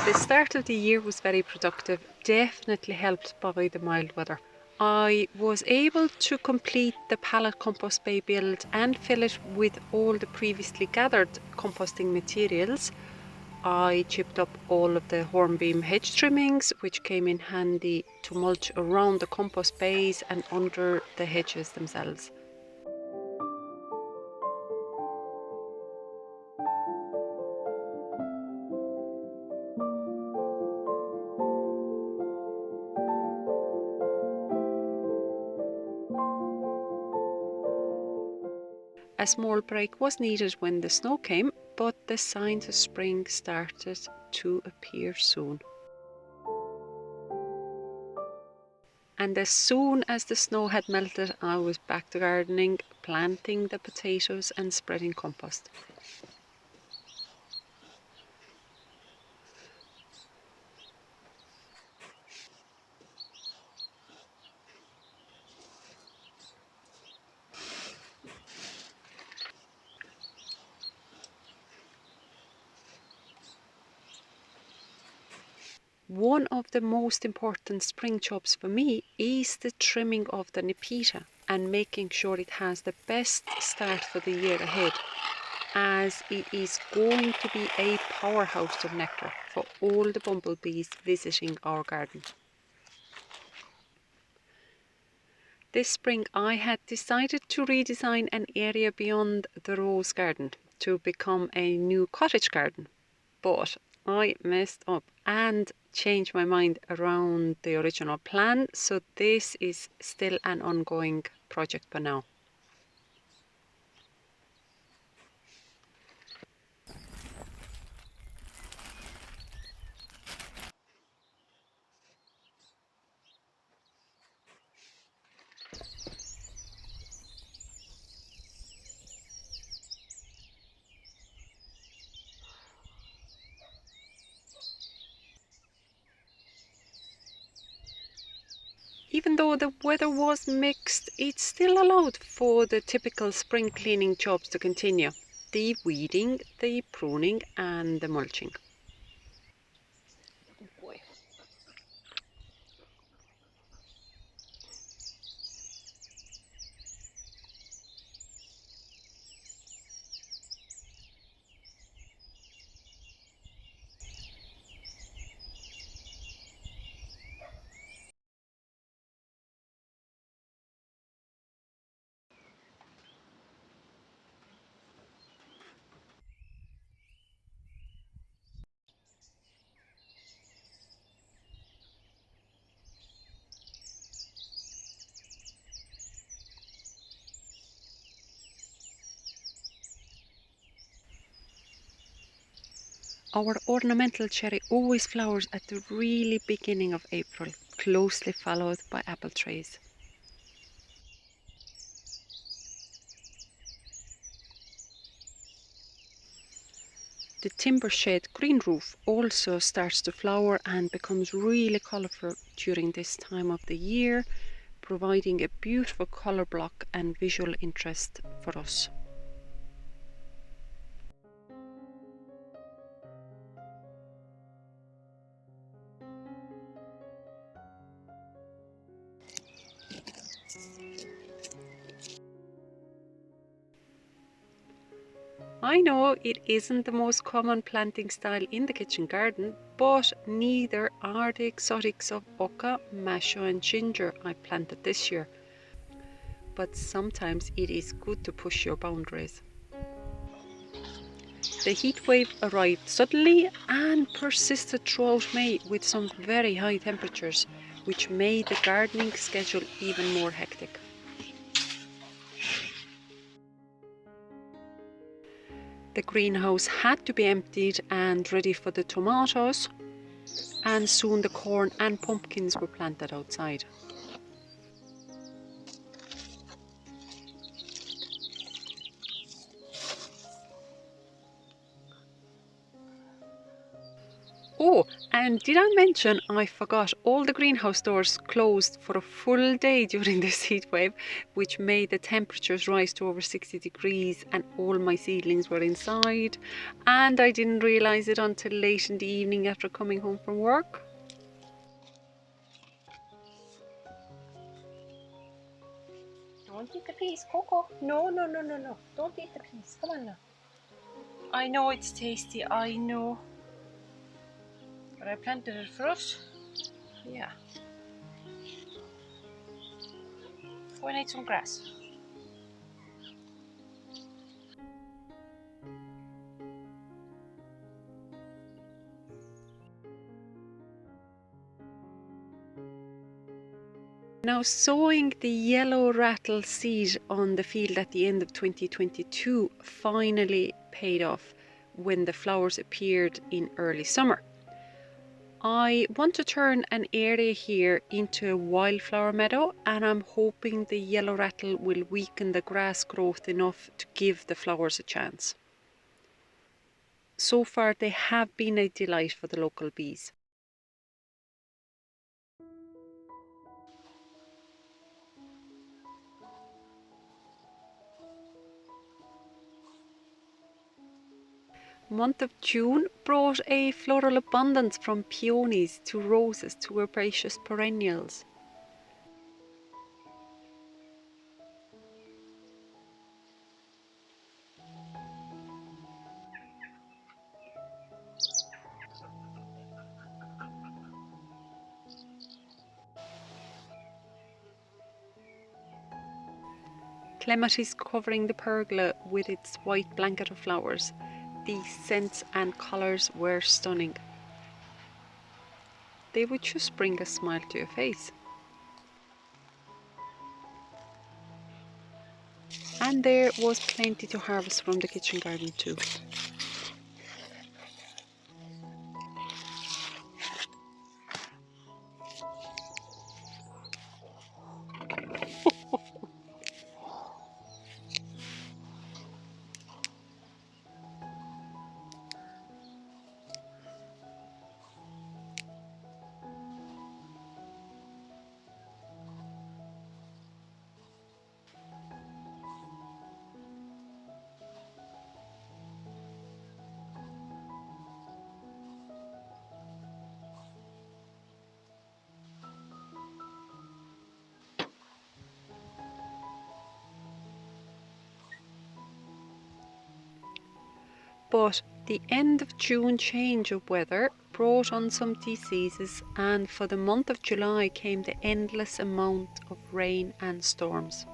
The start of the year was very productive, definitely helped by the mild weather. I was able to complete the pallet compost bay build and fill it with all the previously gathered composting materials. I chipped up all of the hornbeam hedge trimmings, which came in handy to mulch around the compost bays and under the hedges themselves. A small break was needed when the snow came, but the signs of spring started to appear soon. And as soon as the snow had melted, I was back to gardening, planting the potatoes and spreading compost. One of the most important spring jobs for me is the trimming of the Nepeta and making sure it has the best start for the year ahead, as it is going to be a powerhouse of nectar for all the bumblebees visiting our garden. This spring I had decided to redesign an area beyond the rose garden to become a new cottage garden, but I messed up and changed my mind around the original plan, so this is still an ongoing project for now. Even though the weather was mixed, it still allowed for the typical spring cleaning jobs to continue: the weeding, the pruning and the mulching. Oh boy. Our ornamental cherry always flowers at the really beginning of April, closely followed by apple trees. The timber shed green roof also starts to flower and becomes really colourful during this time of the year, providing a beautiful colour block and visual interest for us. I know it isn't the most common planting style in the kitchen garden, but neither are the exotics of oca, macho and ginger I planted this year. But sometimes it is good to push your boundaries. The heat wave arrived suddenly and persisted throughout May with some very high temperatures, which made the gardening schedule even more hectic. The greenhouse had to be emptied and ready for the tomatoes, and soon the corn and pumpkins were planted outside. Oh, And did I mention I forgot all the greenhouse doors closed for a full day during this heat wave, which made the temperatures rise to over 60 degrees and all my seedlings were inside. And I didn't realise it until late in the evening after coming home from work. Don't eat the peas, Coco. No. Don't eat the peas. Come on now. I know it's tasty, I know. But I planted it for us. Yeah. Go and eat some grass. Now, sowing the yellow rattle seed on the field at the end of 2022 finally paid off when the flowers appeared in early summer. I want to turn an area here into a wildflower meadow, and I'm hoping the yellow rattle will weaken the grass growth enough to give the flowers a chance. So far, they have been a delight for the local bees. Month of June brought a floral abundance from peonies to roses to herbaceous perennials. Clematis covering the pergola with its white blanket of flowers. The scents and colours were stunning. They would just bring a smile to your face. And there was plenty to harvest from the kitchen garden too. But the end of June change of weather brought on some diseases, and for the month of July came the endless amount of rain and storms.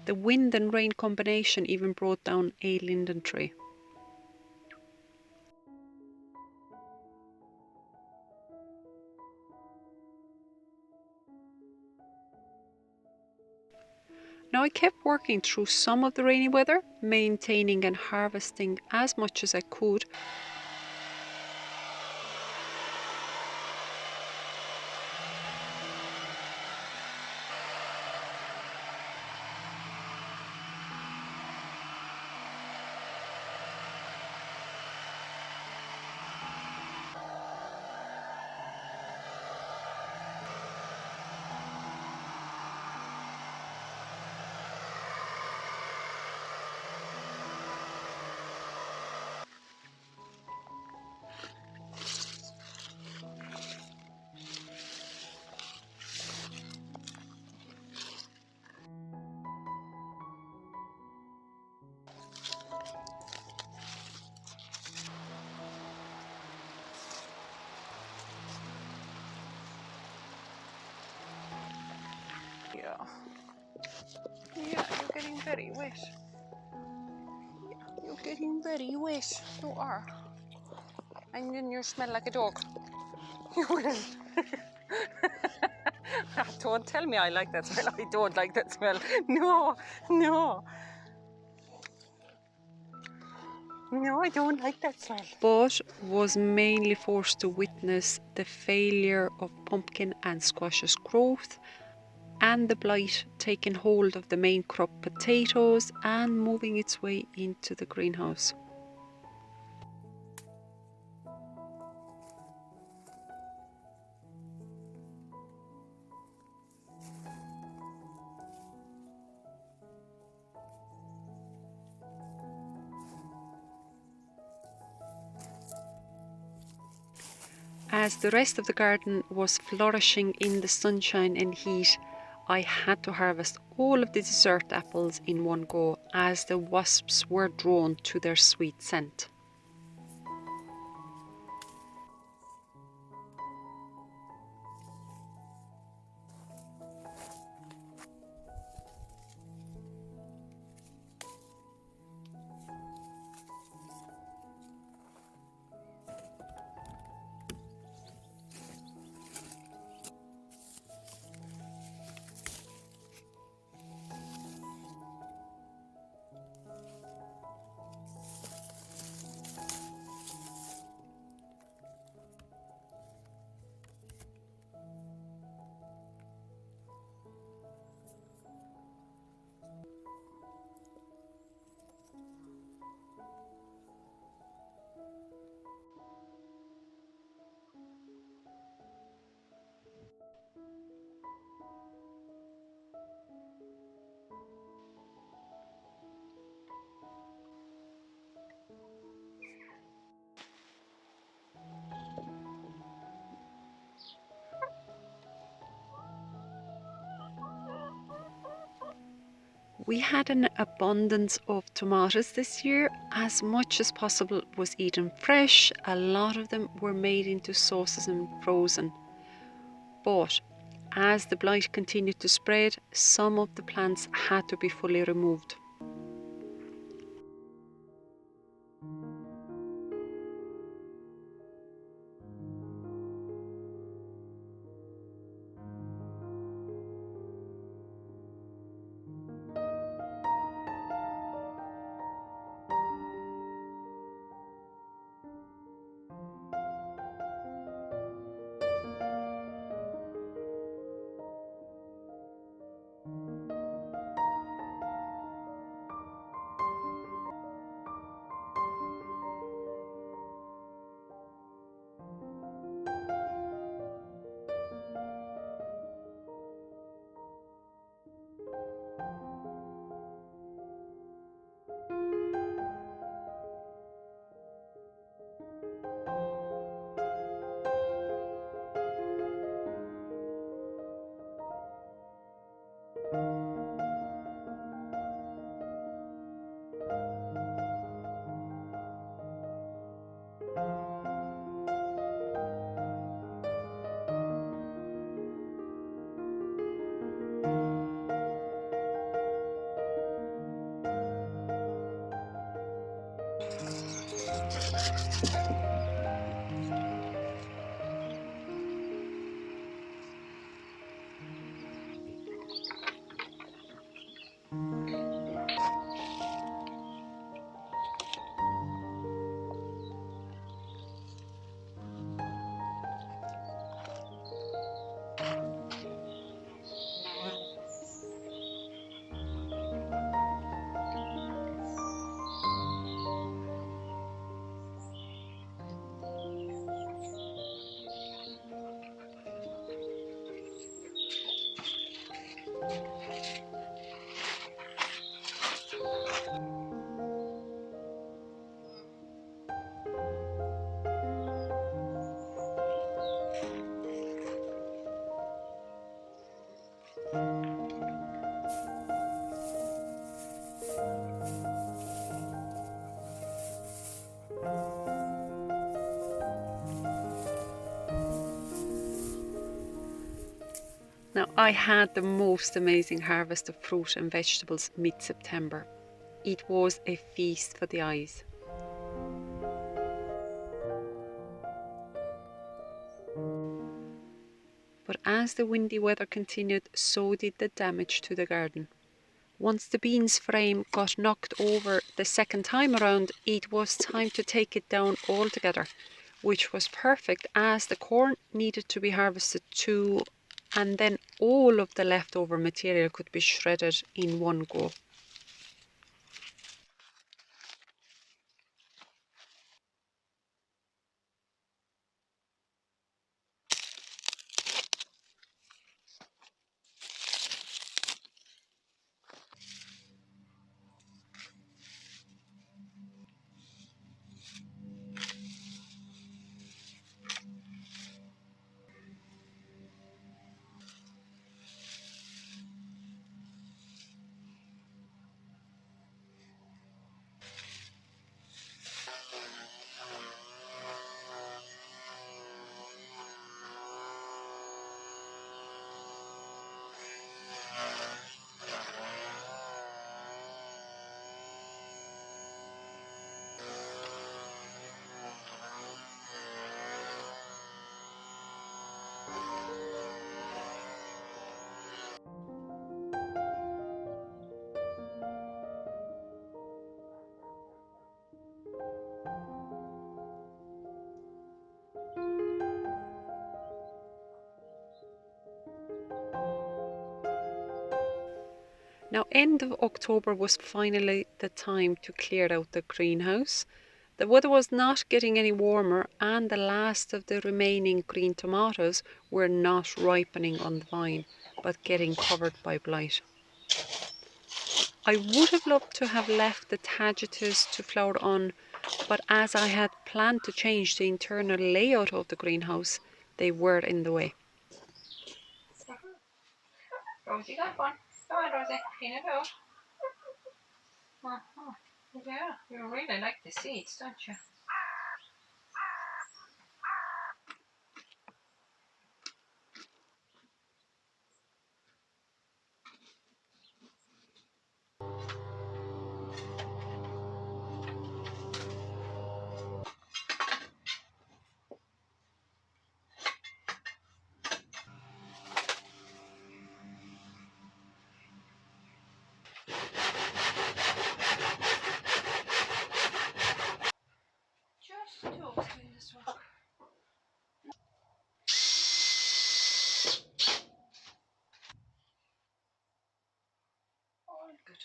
The wind and rain combination even brought down a linden tree. Now I kept working through some of the rainy weather, maintaining and harvesting as much as I could. Yeah. Yeah, you're getting very wet. You're getting very wet. You are. And then you smell like a dog. You will. Don't tell me I like that smell. I don't like that smell. No, no. No, I don't like that smell. But was mainly forced to witness the failure of pumpkin and squash's growth and the blight taking hold of the main crop potatoes and moving its way into the greenhouse. As the rest of the garden was flourishing in the sunshine and heat, I had to harvest all of the dessert apples in one go as the wasps were drawn to their sweet scent. We had an abundance of tomatoes this year. As much as possible was eaten fresh. A lot of them were made into sauces and frozen. But as the blight continued to spread, some of the plants had to be fully removed. Now, I had the most amazing harvest of fruit and vegetables mid-September. It was a feast for the eyes. But as the windy weather continued, so did the damage to the garden. Once the beans frame got knocked over the second time around, it was time to take it down altogether, which was perfect as the corn needed to be harvested too, and then all of the leftover material could be shredded in one go. Now, end of October was finally the time to clear out the greenhouse. The weather was not getting any warmer, and the last of the remaining green tomatoes were not ripening on the vine, but getting covered by blight. I would have loved to have left the tagetes to flower on, but as I had planned to change the internal layout of the greenhouse, they were in the way. Rosie got one. Come on, Rosie. Clean it out. Uh-huh. Yeah, you really like the seeds, don't you? Just the dogs doing this work. All good.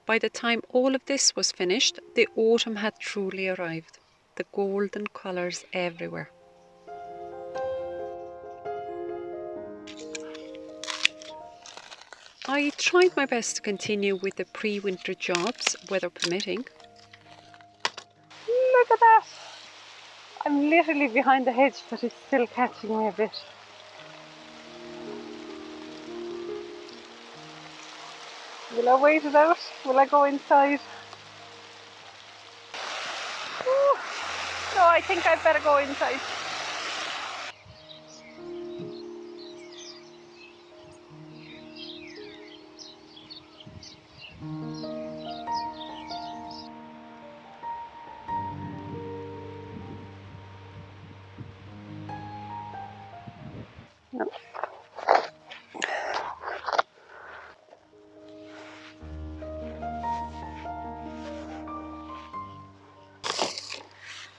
By the time all of this was finished, the autumn had truly arrived. The golden colours everywhere. I tried my best to continue with the pre-winter jobs, weather permitting. Look at that! I'm literally behind the hedge, but it's still catching me a bit. Will I wait it out? Will I go inside? Ooh. No, I think I'd better go inside. No.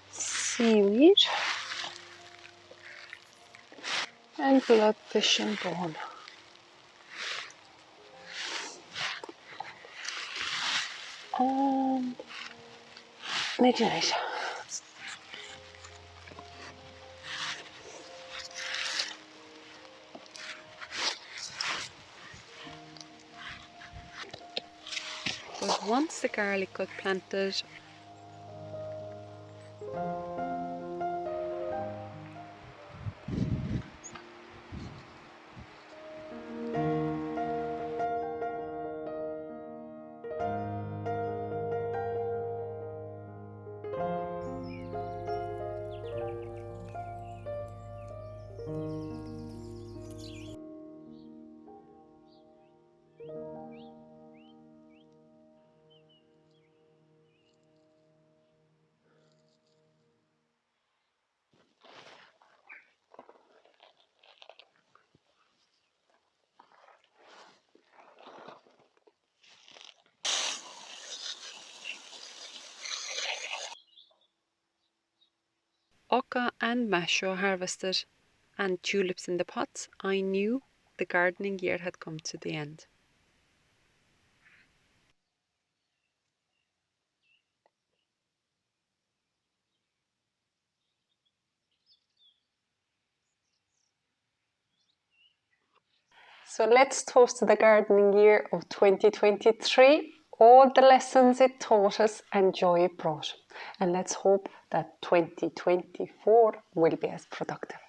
Seaweed and bloodfish and bone. And midnight. But once the garlic got planted, Oka and Maiju harvested, and tulips in the pots, I knew the gardening year had come to the end. So let's toast to the gardening year of 2023, all the lessons it taught us and joy it brought. And let's hope that 2024 will be as productive.